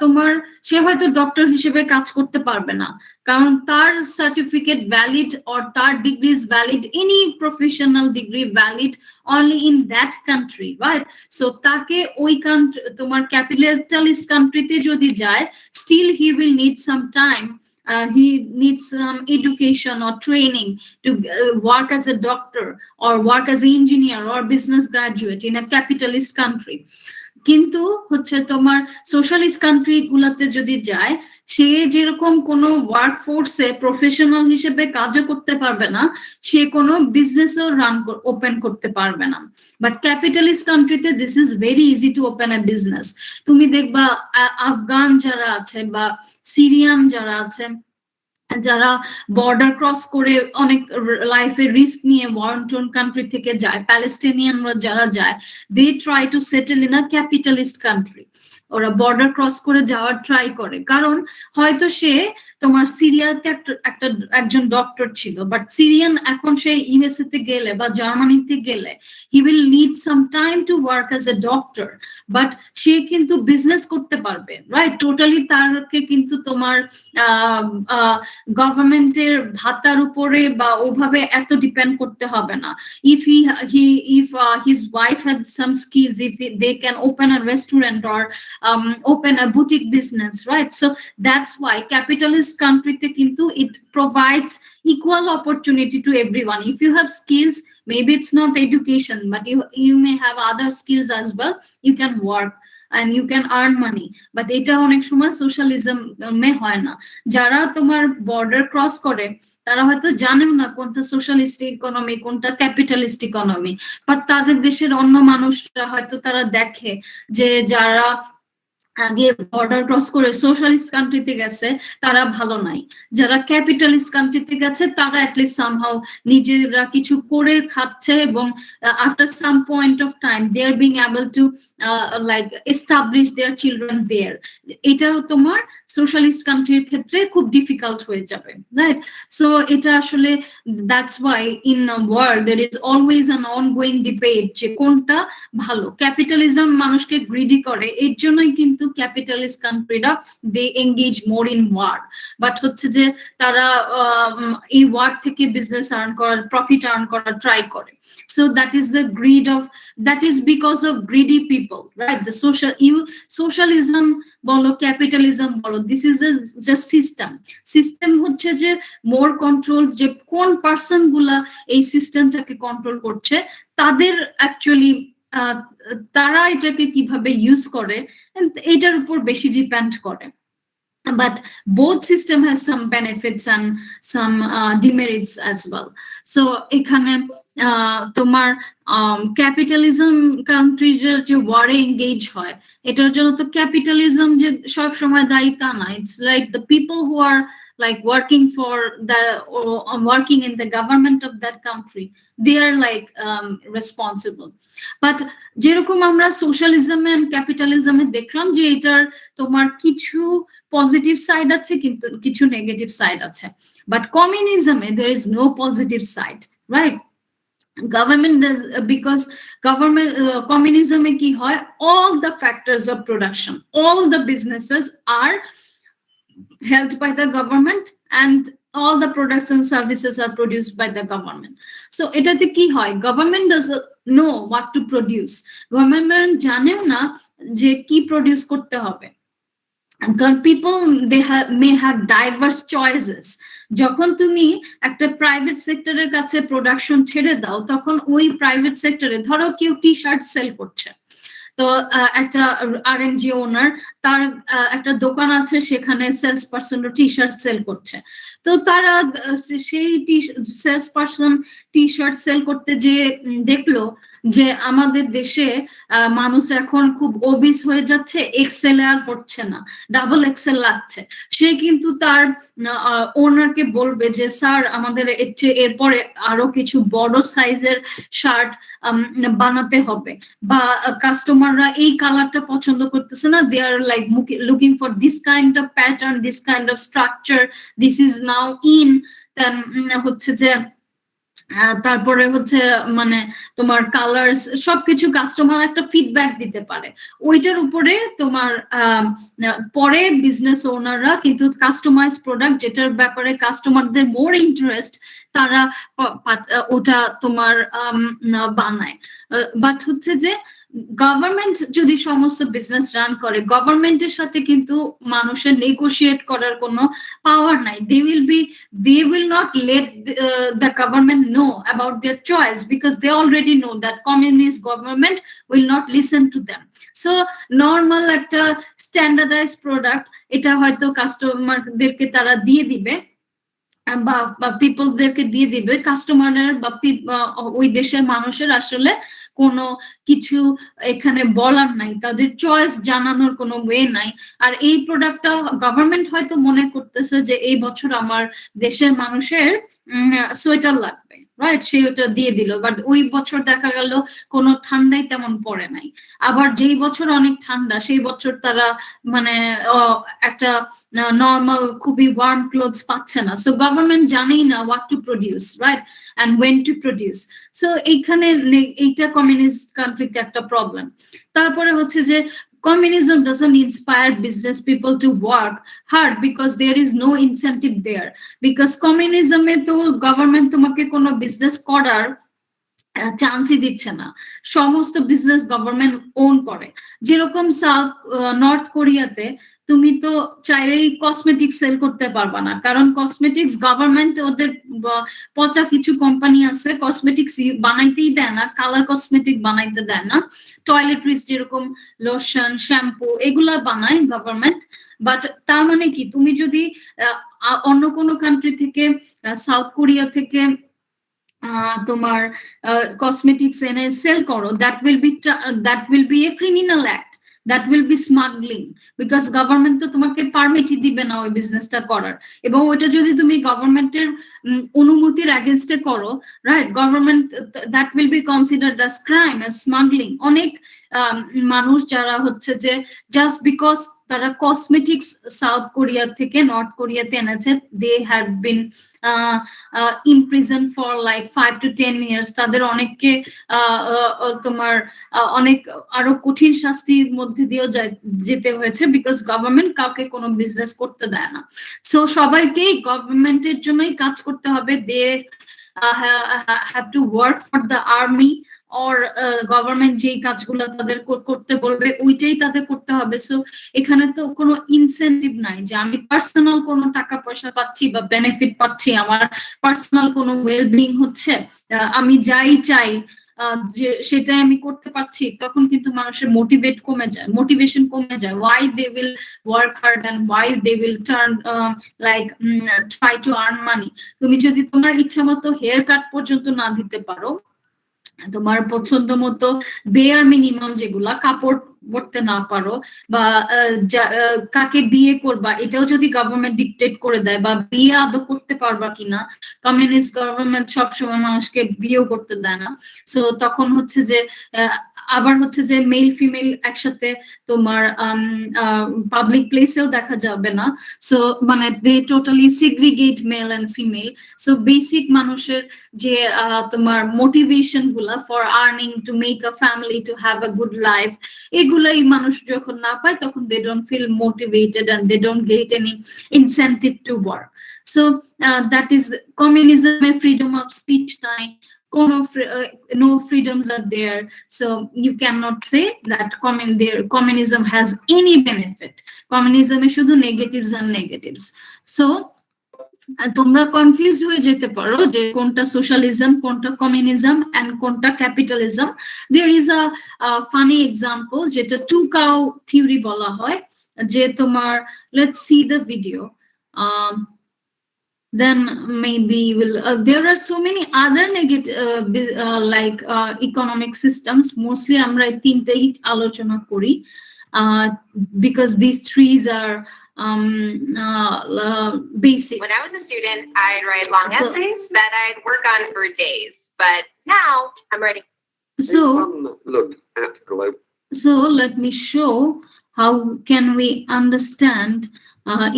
তোমার সে হয়তো ডক্টর হিসেবে কাজ করতে পারবে না, কারণ তার সার্টিফিকেট ভ্যালিড অর তার degree is valid, any professional degree valid only in that country, right? So তাকে ওই কান্ট্রি তোমার ক্যাপিটালিস্ট কান্ট্রিতে যদি যায়, still he will need some time. He needs some education or training to work as a doctor or work as an engineer or business graduate in a capitalist country. কিন্তু হচ্ছে তোমার socialist country গুলাতে যদি যায়, সে যেরকম কোনো work ফোর্সে professional হিসেবে কাজও করতে পারবে না, সে কোনো বিজনেসও ওপেন করতে পারবে না। বাট ক্যাপিটালিস্ট কান্ট্রিতে this is very easy to open A business. তুমি দেখবা আফগান যারা আছে বা সিরিয়ান যারা আছে, যারা বর্ডার ক্রস করে অনেক লাইফের রিস্ক নিয়ে ওয়ারন্টন কান্ট্রি থেকে যায়, প্যালেস্টিনিয়ানরা যারা যায়, they try to settle in a capitalist country. ওরা বর্ডার ক্রস করে যাওয়ার ট্রাই করে, কারণ হয়তো সে তোমার সিরিয়াতে একজন ডক্টর ছিল, বাট সিরিয়ান এখন সে ইউএসএ তে গেলে বা জার্মানিতে গেলে he will need some time to work as a doctor, but সে কিন্তু বিজনেস করতে পারবে, রাইট? টোটালি তারকে কিন্তু তোমার গভর্নমেন্টের ভাতার উপরে বা ওভাবে এত ডিপেন্ড করতে হবে না। if his wife had some skills, if they can open a restaurant or open a boutique business, right? So that's why capitalist country te kintu it provides equal opportunity to everyone. If you have skills, maybe it's not education, but you may have other skills as well, you can work and you can earn money. But এটা অনেক সময় socialism মে হয় না। যারা তোমার border cross করে তারা হয়তো জানেও না কোনটা সোশ্যালিস্ট ইকোনমি কোনটা ক্যাপিটালিস্ট ইকোনমি, বাট তাদের দেশের অন্য মানুষরা হয়তো তারা দেখে যে যারা আগে বর্ডার ক্রস করে সোশ্যালিস্ট কান্ট্রিতে গেছে তারা ভালো নাই, যারা ক্যাপিটালিস্ট কান্ট্রিতে গেছে তারা অ্যাটলিস্ট সামহাউ নিজেরা কিছু করে খাচ্ছে, এবং after some point of time they are being able to like establish their children there. এটাও তোমার সোশ্যালিস্ট কান্ট্রির ক্ষেত্রে খুব ডিফিকাল্ট হয়ে যাবে, রাইট? সো এটা আসলে that's why in world there is always an ongoing debate যে কোনটা ভালো। ক্যাপিটালিজম মানুষকে গ্রিডি করে, এর জন্যই কিন্তু ক্যাপিটালিস্ট কান্ট্রিরা they engage more in war, but হচ্ছে যে তারা এই ওয়ার থেকে বিজনেস আর্ন করার প্রফিট আর্ন করার ট্রাই করে। So that is the greed of, that is because of greedy people, right? The socialism bolo capitalism bolo, this is just system হচ্ছে যে more control, যে কোন পারসন গুলা এই সিস্টেমটাকে কন্ট্রোল করছে তাদের অ্যাকচুয়ালি তারা এটাকে কিভাবে ইউজ করে এটার উপর বেশি ডিপেন্ড করে। But both system has some benefits and some demerits as well. So এখানে তোমার ক্যাপিটালিজম কান্ট্রির যে ওয়ারে এঙ্গেজ হয়, এটার জন্য তো ক্যাপিটালিজম যে সব সময় দায়ী তা না। It's like the people who are like working for the or working in the government of that country, they are like responsible. But যেরকম আমরা সোশ্যালিজম এন্ড ক্যাপিটালিজমে দেখলাম যে এটার তোমার কিছু পজিটিভ সাইড আছে কিন্তু কিছু নেগেটিভ সাইড আছে, but কমিউনিজমে there is no positive side, right? Government does because government communism e ki hoy, all the factors of production, all the businesses are held by the government and all the products and services are produced by the government. So etate ki hoy, government does know what to produce, government janeo na je ki produce korte hobe. And people may have diverse choices. যখন তুমি একটা private সেক্টরের কাছে production ছেড়ে দাও, তখন ওই private সেক্টরে ধরো কেউ টি শার্ট সেল করছে, তো একটা আরএমজি ওনার, তার একটা দোকান আছে, সেখানে sales person T shirt sell করছে। তো তারা সেই sales person T shirt sell করতে যে দেখলো যে আমাদের দেশে মানুষ এখন খুব ওবিস হয়ে যাচ্ছে, এক্সেল আর হচ্ছে না, ডাবল এক্সেল লাগছে, সে কিন্তু তার ওনারকে বলবে যে স্যার আমাদের এরপরে আরো কিছু বড় সাইজের শার্ট বানাতে হবে, বা কাস্টমাররা এই কালারটা পছন্দ করতেছে না, they are like looking for this kind of pattern, this kind of structure, this is now in. Then হচ্ছে যে তারপরে হচ্ছে মানে তোমার কালার্স সবকিছু কাস্টমার একটা ফিডব্যাক দিতে পারে, ওইটার উপরে তোমার পরে বিজনেস ওনাররা কিন্তু কাস্টমাইজ প্রোডাক্ট, যেটার ব্যাপারে কাস্টমারদের মোর ইন্টারেস্ট, তারা ওটা তোমার বানায়। বাট হচ্ছে যে গভর্নমেন্ট যদি সমস্ত বিজনেস রান করে, গভর্নমেন্টের সাথে কিন্তু মানুষের নেগোশিয়েট করার কোনো পাওয়ার নাই। they will not let the government know about their choice because they already know that communist government will not listen to them. So normal একটা স্ট্যান্ডার্ডাইজড প্রোডাক্ট, এটা হয়তো কাস্টমারদেরকে তারা দিয়ে দিবে বা পিপলদেরকে দিয়ে দিবে, কাস্টমারের বা ওই দেশের মানুষের আসলে কোনো কিছু এখানে বলার নাই, তাদের চয়েস জানানোর কোনো ওয়ে নাই। আর এই প্রোডাক্টটা গভর্নমেন্ট হয়তো মনে করতেছে যে এই বছর আমার দেশের মানুষের সোয়েটার লাগবে, রাইট, সে ওটা দিয়ে দিল, বাট ওই বছর দেখা গেল কোনো ঠান্ডাই তেমন পড়ে নাই। আবার যেই বছর অনেক ঠান্ডা, সেই বছর তারা মানে একটা নর্মাল খুবই ওয়ার্ম ক্লোথস পাচ্ছে না। সো গভর্নমেন্ট জানেই না what to produce, right, and went to produce. So এইখানে এইটা কমিউনিস্ট কান্ট্রিতে একটা প্রবলেম। তারপরে হচ্ছে যে communism doesn't inspire business people to work hard because there is no incentive there, because communism e to government তোমাকে কোনো বিজনেস করার চান্সই দিচ্ছে না, সমস্ত বিজনেস গভর্নমেন্ট ওন করে। যেরকম নর্থ কোরিয়াতে তুমি তো চাইলেই কসমেটিক্স সেল করতে পারবা না, কারণ কসমেটিক্স গভর্নমেন্ট ওদের পচা কিছু কোম্পানি আছে, কসমেটিক্স বানাইতেই দেয় না, কালার কসমেটিক বানাইতে দেয় না, টয়লেট্রিজ যেরকম লোশন শ্যাম্পু এগুলা বানায় গভর্নমেন্ট। বাট তার মানে কি, তুমি যদি অন্য কোনো কান্ট্রি থেকে, সাউথ কোরিয়া থেকে তোমার কসমেটিক্স এনে সেল করো, that will be a criminal act, that will be smuggling, because government তো তোমাকে পারমিটই দিবে না ওই বিজনেসটা করার। এবং ওইটা যদি তুমি গভর্নমেন্টের অনুমতির এগেইনস্টে করো, right, government, that will be considered as crime, as smuggling. অনেক মানুষ যারা হচ্ছে যে জাস্ট বিকজ তারা কসমেটিক্স সাউথ কোরিয়া থেকে নর্থ কোরিয়াতে এনেছে, they have been imprisoned for like 5 to 10 years, তাদের অনেককে তোমার অনেক আরো কঠিন শাস্তির মধ্যে দিয়েও যেতে হয়েছে, বিকজ গভর্নমেন্ট কাউকে কোনো বিজনেস করতে দেয় না। সো সবাইকেই গভর্নমেন্টের জন্যই কাজ করতে হবে, দে have to work for the army or government যেই কাজগুলো তাদের করতে বলবে ওইটাই তাদের করতে হবে। সো এখানে তো কোনো ইনসেন্টিভ নাই যে আমি পার্সোনাল কোনো টাকা পয়সা পাচ্ছি বা বেনিফিট পাচ্ছি, আমার পার্সোনাল কোনো ওয়েলবিং হচ্ছে, আমি যাই চাই যে সেটাই আমি করতে পারছি, তখন কিন্তু মানুষের মোটিভেশন কমে যায়, why they will work hard and why they will turn try to earn money. তুমি যদি তোমার ইচ্ছা মতো হেয়ার কাট পর্যন্ত না দিতে পারো, তোমার পছন্দ মতো বেয়ার মিনিমাম যেগুলা, কাপড় পরতে না পারো বা কাকে বিয়ে করবা এটাও যদি গভর্নমেন্ট ডিকটেট করে দেয়, বা বিয়ে আদৌ করতে পারবা কিনা, কমিউনিস্ট গভর্নমেন্ট সবসময় মানুষকে বিয়েও করতে দেয় না। সো তখন হচ্ছে যে আবার হচ্ছে যে মেল ফিমেল একসাথে তোমার পাবলিক প্লেসেও দেখা যাবে না। সো মানে they totally segregate male and female. So basic মানুষের যে তোমার মোটিভেশন গুলা for earning to make a family to have a good life, এগুলাই মানুষ যখন না পায় তখন they don't feel motivated and they don't get any incentive to work. So that is কমিউনিজমে ফ্রিডম অফ স্পিচ নাই, no freedoms are there, so you cannot say that communism has any benefit. Communism is শুধু negatives and negatives. So তোমরা confuse হয়ে যেতে পারো যে কোনটা সোশ্যালিজম, কোনটা কমিউনিজম এন্ড কোনটা capitalism. There is a funny example যেটা টু কাউ থিওরি বলা হয়, যে তোমার let's see the video, then maybe there are so many other negative like economic systems. Mostly আমরা এই তিনটাই আলোচনা করি because these three are basic. When I was a student, I'd write long essays that I'd work on for days, but now I'm writing. So look at global. So let me show how can we understand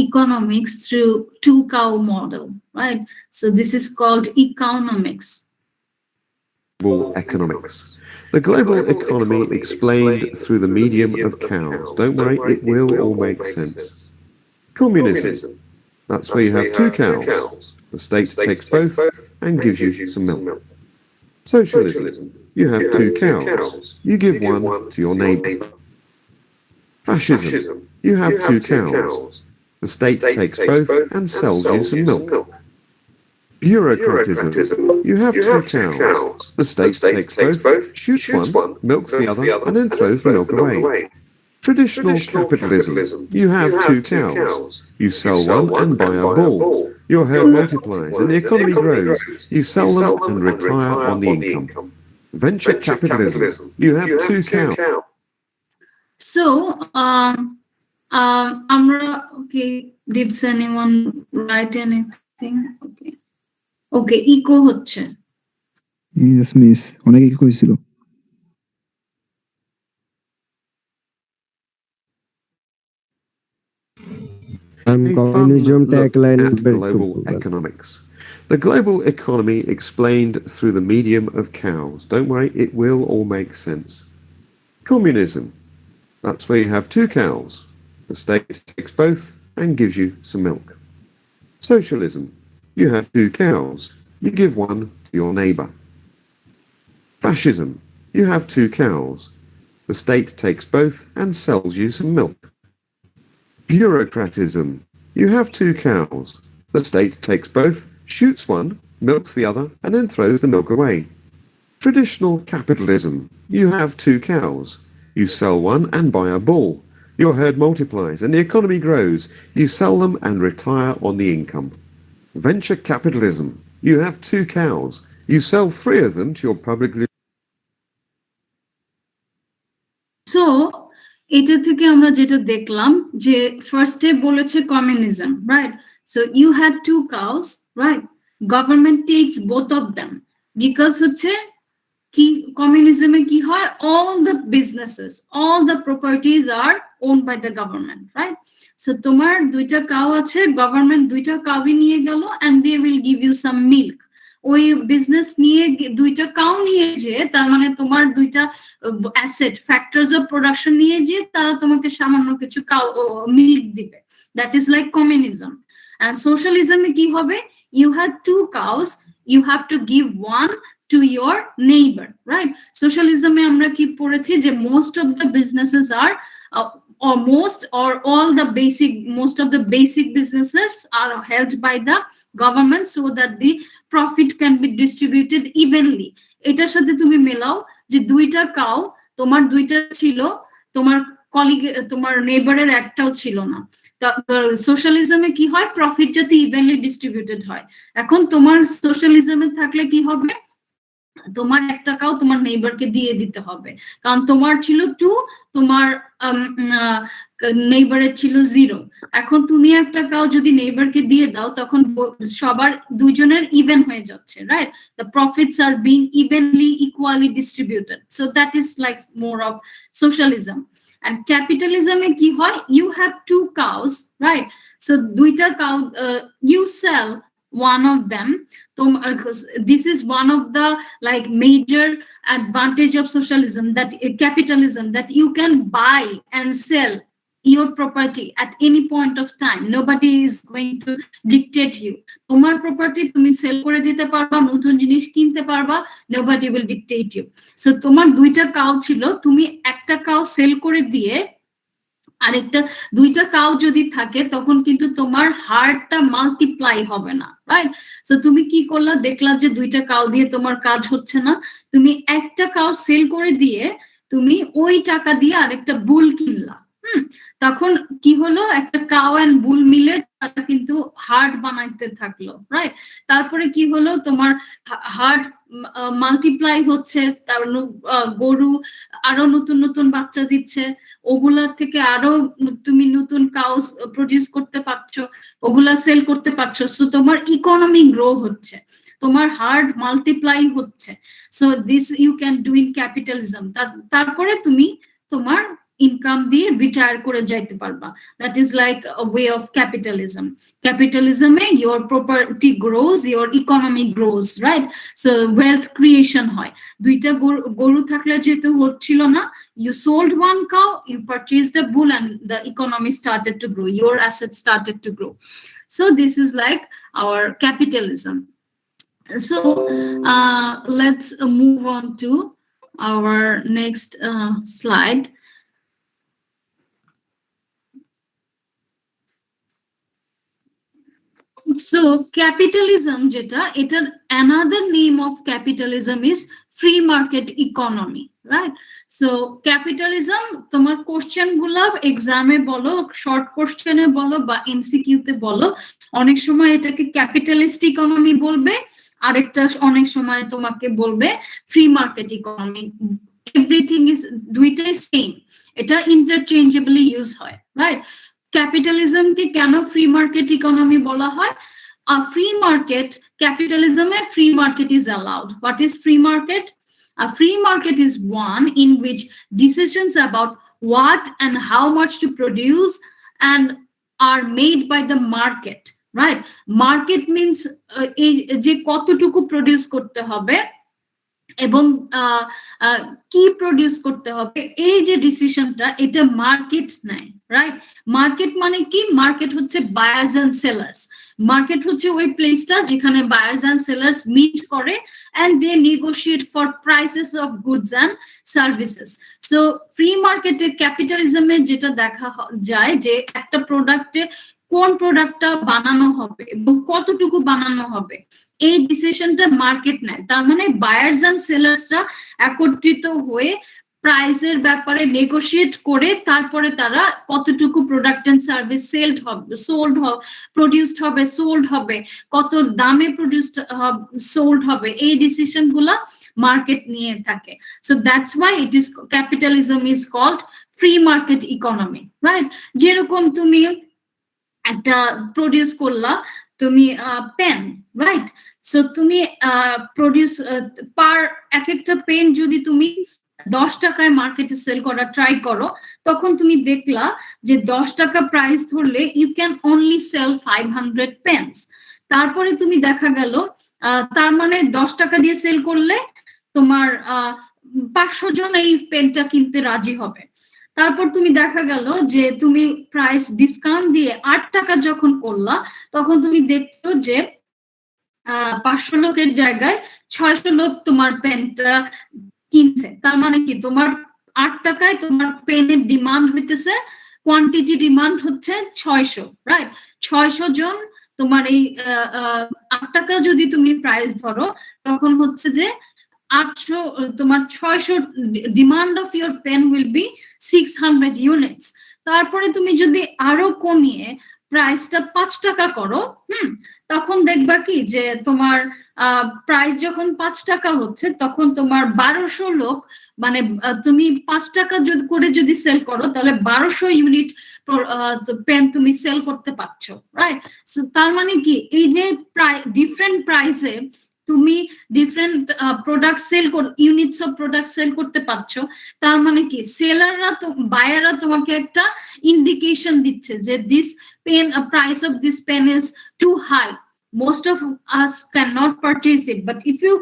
economics through two cow model, right? So this is called economics. Economics. The global economy explained through the medium of cows. Don't worry, it will all make sense. Communism. That's where you have two cows. The state takes both and gives you some milk. Socialism. You have two cows. You give one to your neighbor. Fascism. You have two cows. The state takes both and sells you some milk. Bureaucratism. You have two cows. The state takes both, shoots one, milks the other, and then throws the milk away. Traditional capitalism. You have two cows. You sell one and buy a bull. Your herd multiplies and the economy grows. You sell them and retire on the income. Venture capitalism. You have two cows. So, Amra, okay, did anyone write anything? Okay. Okay, eco হচ্ছে। Yes, miss. অনেকে কি কইছিল? Communism tagline at global economics. The global economy explained through the medium of cows. Don't worry, it will all make sense. Communism. That's where you have two cows. The state takes both and gives you some milk. Socialism. You have two cows. You give one to your neighbor. Fascism. You have two cows. The state takes both and sells you some milk. Bureaucratism. You have two cows. The state takes both, shoots one, milks the other, and then throws the milk away. Traditional capitalism. You have two cows. You sell one and buy a bull. Your herd multiplies and the economy grows. You sell them and retire on the income. Venture capitalism. You have two cows. You sell three of them to your publicly. So, এটা থেকে আমরা যেটা দেখলাম যে ফার্স্টে বলেছে communism, right? So you had two cows, right? Government takes both of them, because হচ্ছে কি কমিউনিজমে কি হয়, all the businesses, all the properties are owned by the government, right? So তোমার দুইটা কাউ আছে, গভর্নমেন্ট দুইটা কাউই নিয়ে গেল and they will give you some milk. ওই বিজনেস নিয়ে দুইটা কাউ নিয়ে যে, তার মানে তোমার দুইটা অ্যাসেট ফ্যাক্টরস অফ প্রোডাকশন নিয়ে যে তারা তোমাকে সামান্য কিছু কাউ মিল্ক দিবে। That is like communism. And সোশ্যালিজমে কি হবে, you have two cows, you have to give one to your neighbor, right? Socialism আমরা কি পড়েছি যে most of the businesses are or most or all the most of the basic businesses are held by the government so that the profit can be distributed evenly. এটার সাথে তুমি মেলাও যে দুইটা কাউ, তোমার দুইটা ছিল, তোমার কলিগ তোমার নেইবারের একটাও ছিল না। সোশ্যালিজমে কি হয়, প্রফিট যাতে ইভেনলি ডিস্ট্রিবিউটেড হয়। এখন তোমার সোশ্যালিজমে থাকলে কি হবে, তোমার 1 টাকাও তোমার নেইবারকে দিয়ে দিতে হবে, কারণ তোমার ছিল 2, তোমার নেইবারের ছিল 0। এখন তুমি 1 টাকাও যদি নেইবারকে দিয়ে দাও তখন সবার দুইজনের ইভেন হয়ে যাচ্ছে, right? The profits are being evenly equally distributed, so that is like more of socialism. And capitalism e ki hoy, you have 2 cows, right? So duita cow, you sell one of them. This is one of the like major advantage of socialism, that capitalism, that you can buy and sell your property at any point of time. Nobody is going to dictate you. তোমার property তুমি sell করে দিতে পারবা, নতুন জিনিস কিনতে পারবা, nobody will dictate you. So তোমার 2টা কাউ ছিল, তুমি একটা কাউ সেল করে দিয়ে আরেকটা 2টা কাউ যদি থাকে তখন কিন্তু তোমার হারটা মাল্টিপ্লাই হবে না, রাইট? সো তুমি কি করলা, দেখলা যে 2টা কাউ দিয়ে তোমার কাজ হচ্ছে না, তুমি একটা কাউ সেল করে দিয়ে তুমি ওই টাকা দিয়ে আরেকটা বুল কিনলা। তখন কি হলো, একটা কাউ এন্ড বুল মিলে তারা কিন্তু হার্ড বানাইতে থাকলো, রাইট? তারপরে কি হলো, তোমার হার্ড মাল্টিপ্লাই হচ্ছে, তার গরু আরো নতুন নতুন বাচ্চা দিচ্ছে, ওগুলা থেকে আরো তুমি নতুন কাউস প্রডিউস করতে পারছো, ওগুলা সেল করতে পারছো। সো তোমার ইকোনমি গ্রো হচ্ছে, তোমার হার্ড মাল্টিপ্লাই হচ্ছে। So this you can do in capitalism. তারপরে তুমি তোমার ইনকাম দিয়ে রিটায়ার করে যাইতে পারবা। That is like a way of capitalism. ক্যাপিটালিজমে your property grows, your economy grows, right? So wealth creation হয়। 2টা গরু থাকলে যেহেতু হচ্ছিল না, you sold one cow, you purchased a bull, and the economy started to grow, your assets started to grow. So this is like our capitalism. So let's move on to our next slide. So capitalism jeta, etar another name of capitalism is free market economy, right? So capitalism তোমার question গুলো এক্সামে বলো, short কোশ্চেনে বলো বা MCQ তে বলো, অনেক সময় এটাকে ক্যাপিটালিস্ট ইকোনমি বলবে, আরেকটা অনেক সময় তোমাকে বলবে free market economy. Everything is দুইটাই সেম, এটা ইন্টারচেঞ্জেবলি ইউজ হয়, রাইট? ক্যাপিটালিজমকে কেন ফ্রি মার্কেট ইকোনমি বলা হয়? A free market, capitalism, a free market is allowed. What is free market? A free market is one in which decisions about what and how much to produce and are made by the market, right? Market means je kototuku produce korte hobe এবং কি produce করতে হবে, এই যে ডিসিশনটা, এটা market নেয়, right? Market মানে কি? মার্কেট হচ্ছে বায়ার্স এন্ড সেলার্স। মার্কেট হচ্ছে ওই প্লেসটা যেখানে বায়ার্স এন্ড সেলার্স মিট করে and they negotiate for prices of goods and services. So free মার্কেটে ক্যাপিটালিজমে যেটা দেখা যায় যে একটা প্রোডাক্টে কোন প্রোডাক্টটা বানানো হবে এবং কতটুকু বানানো হবে, এই ডিসিশনটা মার্কেট নেয়। তার মানে বায়ার্স এন্ড সেলার্সরা একত্রিত হয়ে প্রাইসের ব্যাপারে নেগোশিয়েট করে তারপরে তারা কতটুকু প্রোডাক্ট এন্ড সার্ভিস প্রডিউসড হবে, সোল্ড হবে, কত দামে প্রডিউসড সোল্ড হবে, এই ডিসিশন গুলা মার্কেট নিয়ে থাকে। So that's why it is capitalism is called free market economy, right? যেরকম তুমি একটা প্রডিউস করলা, তুমি পেন, রাইট? সো তুমি প্রডিউস পার এক একটা পেন যদি তুমি 10 টাকায় মার্কেটে সেল করা ট্রাই করো, তখন তুমি দেখলা যে 10 টাকা প্রাইস ধরলে you can only sell 500 pens. তারপরে তুমি দেখা গেল তার মানে 10 টাকা দিয়ে সেল করলে তোমার 500 জন এই পেনটা কিনতে রাজি হবে। তারপর তুমি দেখা গেল যে তুমি প্রাইস ডিসকাউন্ট দিয়ে 8 টাকা যখন করলা, তখন তুমি দেখছো যে 500 লোকের জায়গায় 600 লোক তোমার পেনটা কিনছে। তার মানে কি? তোমার 8 টাকায় তোমার পেনের ডিমান্ড হইতেছে, কোয়ান্টিটি ডিমান্ড হচ্ছে 600, রাইট? 600 জন তোমার এই 8 টাকা যদি তুমি প্রাইস ধরো, তখন হচ্ছে যে 800, তোমার 600 demand of your pen will be 600 units. তারপরে তুমি যদি আরো কমিয়ে প্রাইসটা 5 টাকা করো, তখন দেখবা কি যে তোমার প্রাইস যখন 5 টাকা হচ্ছে তখন তোমার 1200 লোক, মানে তুমি 5 টাকা করে যদি সেল করো তাহলে 1200 ইউনিট পেন তুমি সেল করতে পারছো, রাইট? তার মানে কি এই যে ডিফারেন্ট প্রাইসে তুমি different product sell units of product sell করতে পারছো, তার মানে কি সেলাররা বায়াররা তোমাকে একটা ইন্ডিকেশন দিচ্ছে যে this pen price of this pen is too high, most of us cannot purchase it, but if you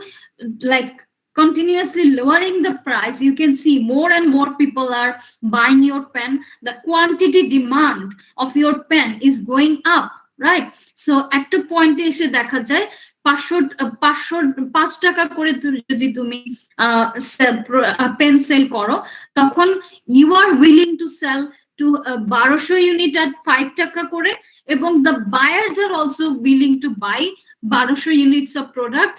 like continuously lowering the price, you can see more and more people are buying your pen, the quantity demand of your pen is going up, right? So at a point এসে দেখা যায় 5 টাকা করে যদি তুমি pen sell করো, তখন you are willing to sell to 1200 unit at 5 টাকা করে, এবং the buyers are also willing to buy 1200 units of product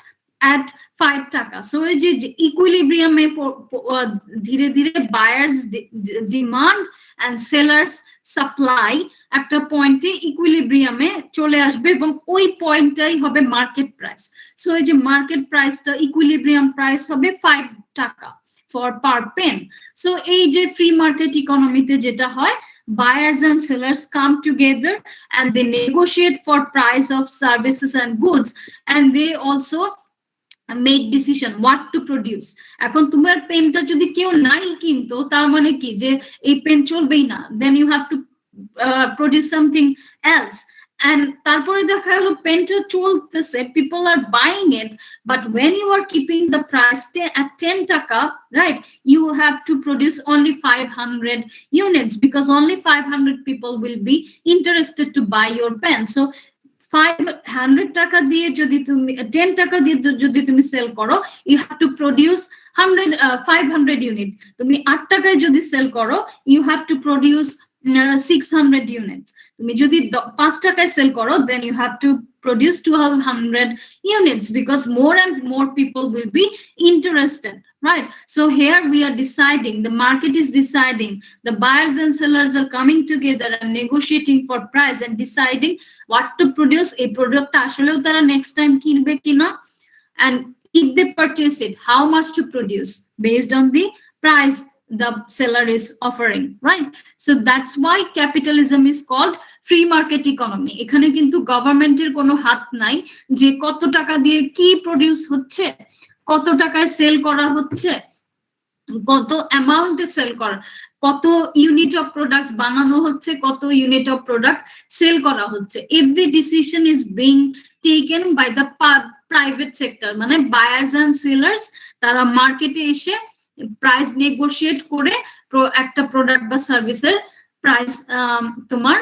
at 5 টাকা। সো এই যে ইকুইলিব্রিয়ামে ধীরে ধীরে buyers demand and sellers supply একটা পয়েন্টে ইকুইলিব্রিয়ামে চলে আসবে, এবং ওই পয়েন্টটাই হবে মার্কেট প্রাইস। সো এই যে মার্কেট প্রাইসটা ইকুইলিব্রিয়াম প্রাইস হবে 5 টাকা for per pen. So এই যে free market economy তে যেটা হয়, buyers and sellers come together and they negotiate for price of services and goods, and they also make decision what to produce. এখন তোমার পেনটা যদি কেউ নাই কিনতো, তার মানে কি যে এই পেন চলবেই না, then you have to produce something else. And তারপরে দেখা গেল পেনটা চলতেছে, people are buying it, but when you are keeping the price at 10 টাকা, right, you have to produce only 500 units because only 500 people will be interested to buy your pen. So 500 টাকা দিয়ে যদি তুমি 10 টাকা দিয়ে যদি তুমি সেল করো, you have to produce 500 unit. তুমি 8 টাকায় যদি সেল করো, you have to produce 600 units. তুমি যদি 5 টাকায় সেল করো, then you have to produce 1200 units because more and more people will be interested, right? So here we are deciding, the market is deciding, the buyers and sellers are coming together and negotiating for price and deciding what to produce. A product ashole tara next time kinbe kina, and if they purchase it, how much to produce based on the price the seller is offering, right? So that's why capitalism is called free market economy. এখানে কিন্তু গভর্নমেন্টের কোনো হাত নাই যে কত টাকা দিয়ে কি প্রডিউস হচ্ছে, কত টাকায় সেল করা হচ্ছে, কত অ্যামাউন্টে সেল করা, কত ইউনিট অফ প্রোডাক্টস বানানো হচ্ছে, কত ইউনিট অফ প্রোডাক্ট সেল করা হচ্ছে। Every decision is being taken by the private sector, মানে বায়ার্স অ্যান্ড সেলার্স, তারা মার্কেটে এসে প্রাইস নেগোশিয়েট করে একটা প্রোডাক্ট বা সার্ভিসের প্রাইস তোমার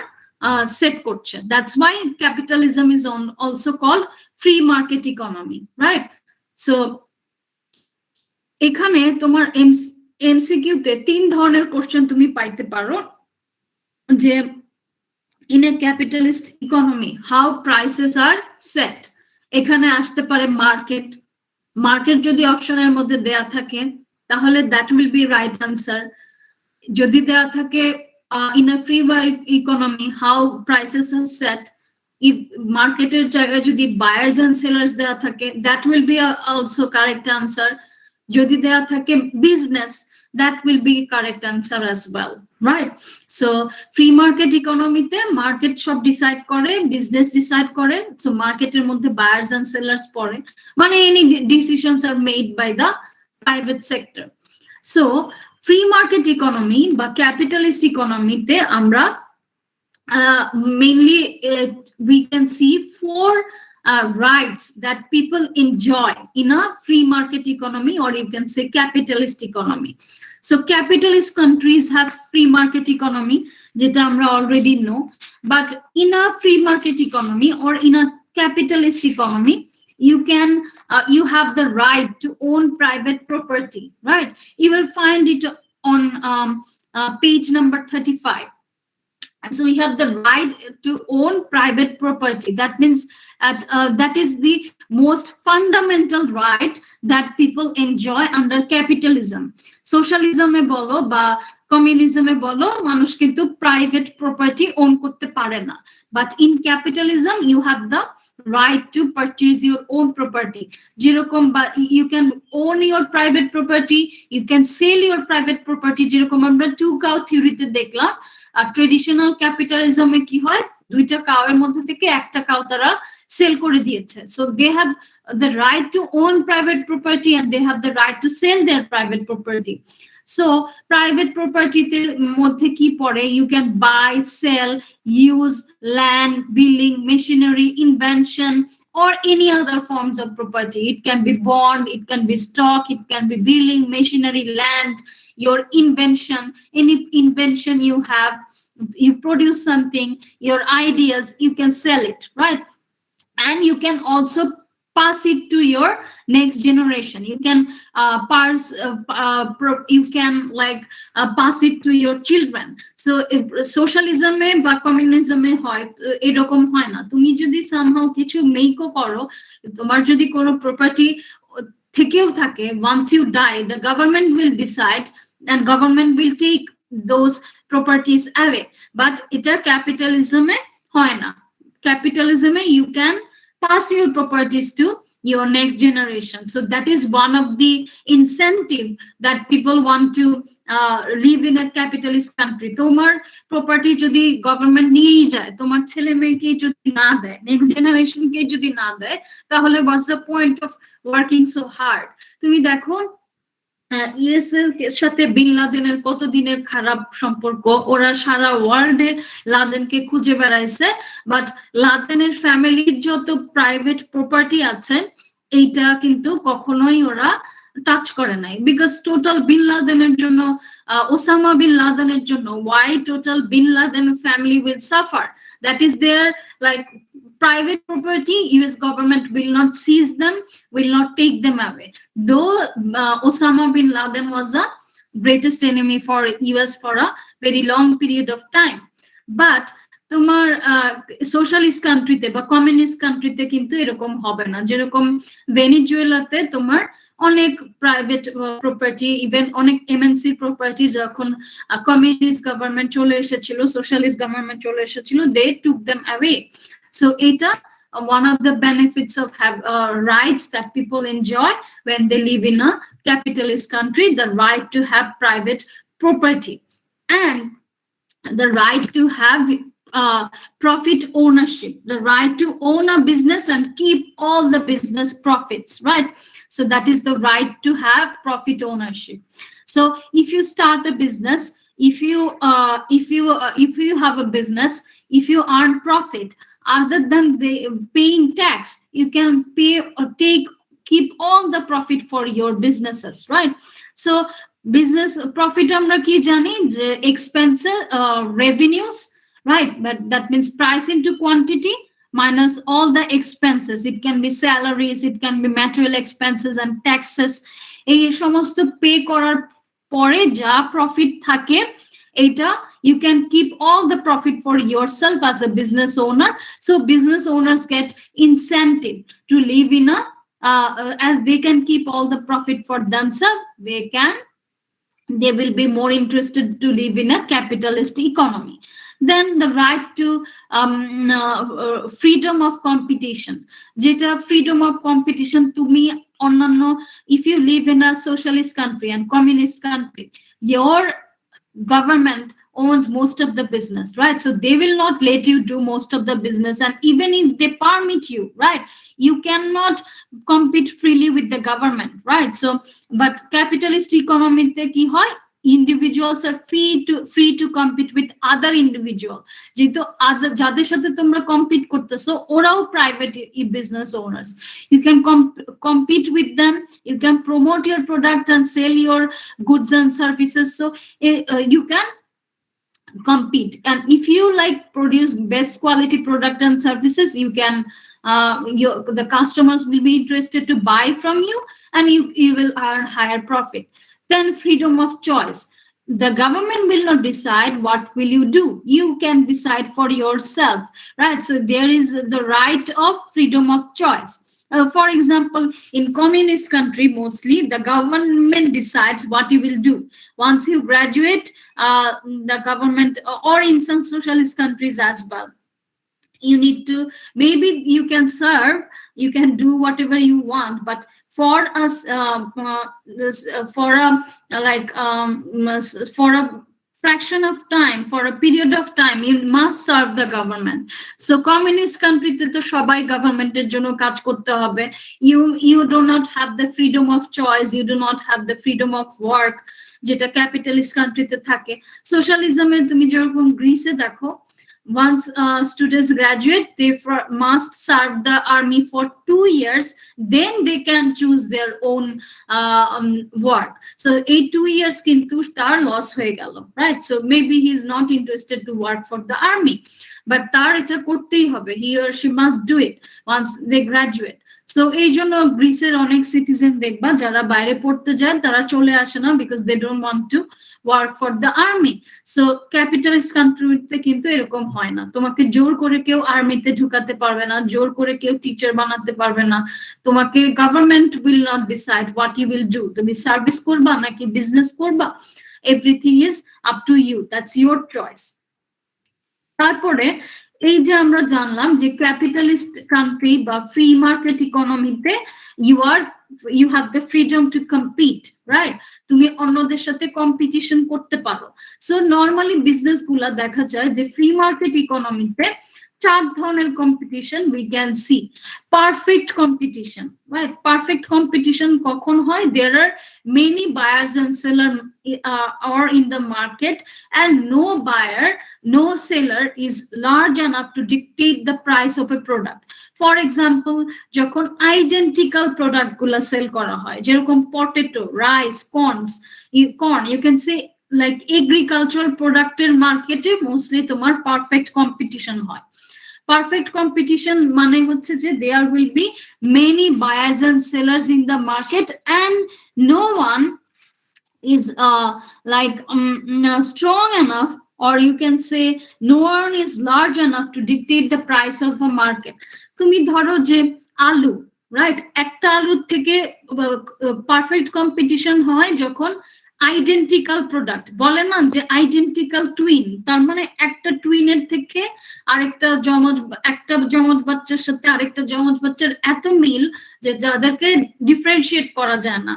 সেট করছে। That's why capitalism is also called free market economy, right? So এখানে তোমার এমসিকিউতে 3 ধরনের কোশ্চেন তুমি পাইতে পারো, যে in a capitalist economy how prices R set. এখানে আসতে পারে মার্কেট, মার্কেট যদি অপশনের মধ্যে দেয়া থাকে তাহলে that will be right answer. যদি দেয়া থাকে in a free market economy how prices are set, if মার্কেটের জায়গায় যদি buyers and sellers দেয়া থাকে that will be also correct answer. যদি দেয়া থাকে business, that will be correct answer as well, right? So free market economy তে market সব ডিসাইড করে, বিজনেস ডিসাইড করে, সো মার্কেটের মধ্যে বায়ার্স এন্ড সেলার্স পড়ে, মানে any decisions are made by the private sector. So free market economy বা capitalist economy তে আমরা mainly we can see 4 rights that people enjoy in a free market economy, or you can say capitalist economy. So capitalist countries have free market economy, jeta amra already know, but in a free market economy or in a capitalist economy, you can you have the right to own private property, right? You will find it on page number 35. So we have the right to own private property. That means that is the most fundamental right that people enjoy under capitalism. Socialism e bolo ba কমিউনিজমে বলো মানুষ কিন্তু private property on করতে পারে না, but in capitalism you have the right to purchase your own property. যেরকম বা you can own your private property, you can sell your private property. যেরকম আমরা টু কাউ থিওরিতে দেখলাম, ট্রেডিশনাল ক্যাপিটালিজমে কি হয়, দুইটা কাউয়ের মধ্যে থেকে একটা কাউ তারা সেল করে দিয়েছে, so they have the right to own private property and they have the right to sell their private property. So private property তে মধ্যে কি পড়ে, you can buy, sell, use land, building, machinery, invention or any other forms of property. It can be bond, it can be stock, it can be building, machinery, land, your invention, any invention you have, you produce something, your ideas, you can sell it, right? And you can also pass it to your next generation. You can you can like pass it to your children. So socialism বা কমিউনিজমে হয় এরকম হয় না, তুমি যদি somehow কিছু মেকও করো, তোমার যদি কোনো প্রপার্টি থেকেও থাকে, once you die the government will decide and government will take those properties away. But এটা ক্যাপিটালিজমে হয় না, capitalism you can pass your properties to your next generation. So that is one of the incentive that people want to live in a capitalist country. তোমার property যদি government নিয়ে যায়, তোমার ছেলে মেয়েকে যদি না দেয়, নেক্সট জেনারেশনকে যদি না দেয়, তাহলে what's the point of working so hard? তুমি দেখো ইউএস এর সাথে বিন লাদেনের কতদিনের খারাপ সম্পর্ক, ওরা সারা ওয়ার্ল্ডে লাদেনকে খুঁজে বেড়াইছে, বাট লাদেনের ফ্যামিলির যত প্রাইভেট প্রপার্টি আছে এইটা কিন্তু কখনোই ওরা টাচ করে নাই, বিকজ টোটাল বিন লাদেনের জন্য, ওসামা বিন লাদেনের জন্য, why total bin Laden family will suffer? That is their like private property. US government will not seize them, will not take them away. Though Osama bin Laden was a greatest enemy for US for a very long period of time, but তোমার socialist কান্ট্রিতে বা communist কান্ট্রিতে কিন্তু এরকম হবে না। যেরকম ভেনিজুয়েলাতে তোমার অনেক প্রাইভেট প্রপার্টি, ইভেন অনেক এমএনসি প্রপার্টি যখন কমিউনিস্ট গভর্নমেন্ট চলে এসেছিল, সোশ্যালিস্ট গভর্নমেন্ট চলে এসেছিল, দে টুক দেম অ্যাওয়ে। সো এটা one of the benefits of rights that people enjoy when they live in a capitalist country, the right to have private property and the right to have profit ownership, the right to own a business and keep all the business profits, right? So that is the right to have profit ownership. So if you start a business, if you have a business, if you earn profit, other than the paying tax, you can pay or keep all the profit for your businesses, right? So business profit amra ki jani je expenses, revenues, right? But that means price into quantity minus all the expenses. It can be salaries, it can be material expenses and taxes. এই সমস্ত pay করার পরে যা profit থাকে, এটা you can keep all the profit for yourself as a business owner. So business owners get incentive to live in a as they can keep all the profit for themselves, they will be more interested to live in a capitalist economy. Then the right to freedom of competition, jeta freedom of competition tumi onnanno, if you live in a socialist country and communist country, your government owns most of the business, right? So they will not let you do most of the business, and even if they permit you, right, you cannot compete freely with the government, right? So but capitalist economy te ki hoy, individuals are free to compete with other individual, যেহেতু যাদের সাথে তোমরা compete করতেছো ওরাও private business owners. You can compete with them, you can promote your product and sell your goods and services, so you can compete. And if you like produce best quality product and services, you can the customers will be interested to buy from you, and you will earn higher profit. Then freedom of choice, the government will not decide what will you do, you can decide for yourself, right? So there is the right of freedom of choice. For example, in communist country, mostly the government decides what you will do. Once you graduate, the government, or in some socialist countries as well, you need to, maybe you can serve, you can do whatever you want, but for us, for a for a fraction of time, for a period of time, you must serve the government. So communist countryতে তো সবাই গভর্নমেন্টের জন্য কাজ করতে হবে। You do not have the freedom of choice, you do not have the freedom of work, যেটা capitalist কান্ট্রিতে থাকে। সোশ্যালিজমে তুমি যেরকম গ্রিসে দেখো, once students graduate, they must serve the army for 2 years, then they can choose their own work. So 2 years kintu tar loss hoye gelo, right? So maybe he's not interested to work for the army, but tar eta kortei hobe, he or she must do it once they graduate. So এই জন্য গ্রিসের অনেক citizen দেখবা যারা বাইরে পড়তে যায় তারা চলে আসে না, because they don't want to work for the army. So capitalist countryতে কিন্তু এরকম হয় না, তোমাকে জোর করে কেউ আর্মিতে ঢুকাতে পারবে না, জোর করে কেউ টিচার বানাতে পারবে না, তোমাকে government will not decide what you will do, তুমি সার্ভিস করবা নাকি বিজনেস করবা, everything is up to you, that's your choice. তারপরে এই যে আমরা জানলাম যে ক্যাপিটালিস্ট কান্ট্রি বা ফ্রি মার্কেট ইকোনমিতে you have the freedom to compete, right? তুমি অন্যদের সাথে কম্পিটিশন করতে পারো। সো নরমালি বিজনেস গুলা দেখা যায় যে ফ্রি মার্কেট ইকোনমিতে 4 ধরনের competition we can see. Perfect competition, right? Perfect competition কখন হয়? There are many buyers and sellers are in the market, and no buyer, no seller is large enough to dictate the price of a product. For example, যখন identical product গুলা sell করা হয়, যেরকম potato, rice, corn, you can say like agricultural product এর মার্কেটে mostly তোমার perfect competition হয়। Perfect competition মানে হচ্ছে যে there will be many buyers and sellers in the market, and no one is strong enough, or you can say no one is large enough to dictate the price of a market. তুমি ধরো যে আলু, right, একটা আলুর থেকে perfect competition হয় যখন identical product, বলে না যে আইডেন্টিক্যাল টুইন, তার মানে একটা টুইনের থেকে আরেকটা জমজ বাচ্চার সাথে আরেকটা জমজ বাচ্চার এত মিল যে যাদেরকে ডিফারেন্সিয়েট করা যায় না,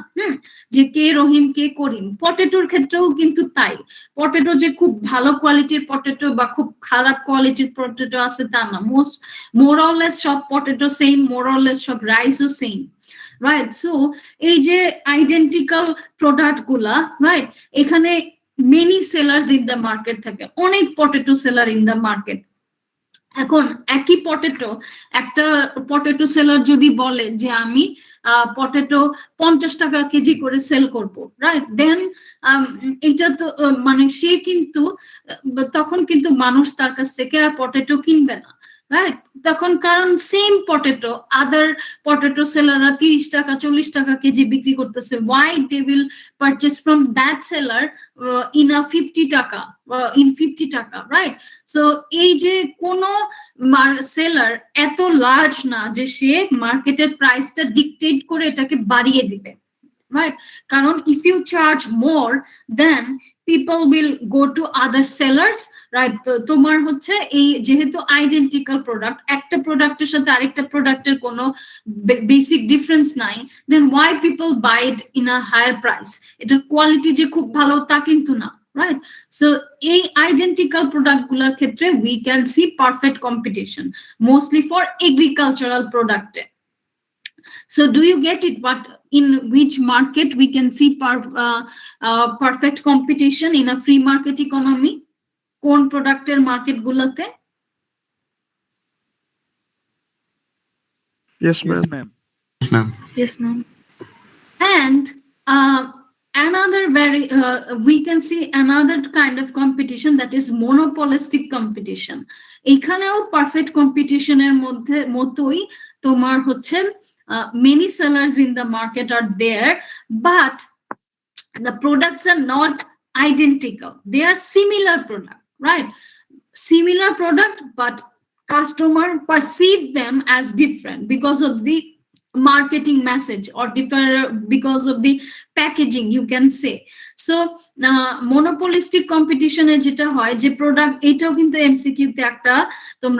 যে কে রহিম কে করিম। পটেটোর ক্ষেত্রেও কিন্তু তাই, পটেটো যে খুব ভালো কোয়ালিটির পটেটো বা খুব খারাপ কোয়ালিটির পটেটো আছে তা না, মোর অর লেস সব potato same, more or less সব রাইসও সেম, রাইট? সো এই যে আইডেন্টিক্যাল প্রোডাক্ট গুলা, রাইট, এখানে many sellers in the market থাকে, অনেক potato seller in the market. এখন একই পটেটো, একটা পটেটো সেলার যদি বলে যে আমি পটেটো 50 টাকা কেজি করে সেল করব, রাইট, দেন এটা তো মানে সে কিন্তু তখন কিন্তু মানুষ তার কাছ থেকে আর পটেটো কিনবে না, রাইট? তখন কারণ সেম পটেটো আদার পটেটো সেলাররা 30 টাকা 40 টাকা কেজি বিক্রি করতেছে, why they will purchase from that seller in a 50 টাকা, in 50 টাকা, রাইট? সো এই যে কোন সেলার এত লার্জ না যে সে মার্কেটের প্রাইসটা ডিকটেট করে এটাকে বাড়িয়ে দিবে, right? কারণ if you charge more, then people will go to other sellers, right? তো তোমার হচ্ছে এই যেহেতু আইডেন্টিক্যাল প্রোডাক্ট, একটা প্রোডাক্টের সাথে আরেকটা প্রোডাক্টের কোনো বেসিক ডিফারেন্স নাই, then why people buy it in a higher price? এটার কোয়ালিটি যে খুব ভালো তা কিন্তু না, right? So এই আইডেন্টিক্যাল প্রোডাক্ট গুলোর ক্ষেত্রে we can see perfect competition, mostly for agricultural product. So do you get it? What in which market we can see perfect competition in a free market economy? কোন প্রোডাক্টের market গুলোতে? Yes, ma'am. Yes, ma'am. And another we can see another kind of competition, that is monopolistic competition. এখানেও perfect কম্পিটিশনের মতোই তোমার হচ্ছে many sellers in the market are there, but the products are not identical, they are similar product, right? Similar product, but customer perceive them as different because of the marketing message or because of the packaging, you can say. So monopolistic competition এ যেটা হয় যে product, এটাও কিন্তু MCQ তে একটা তোমরা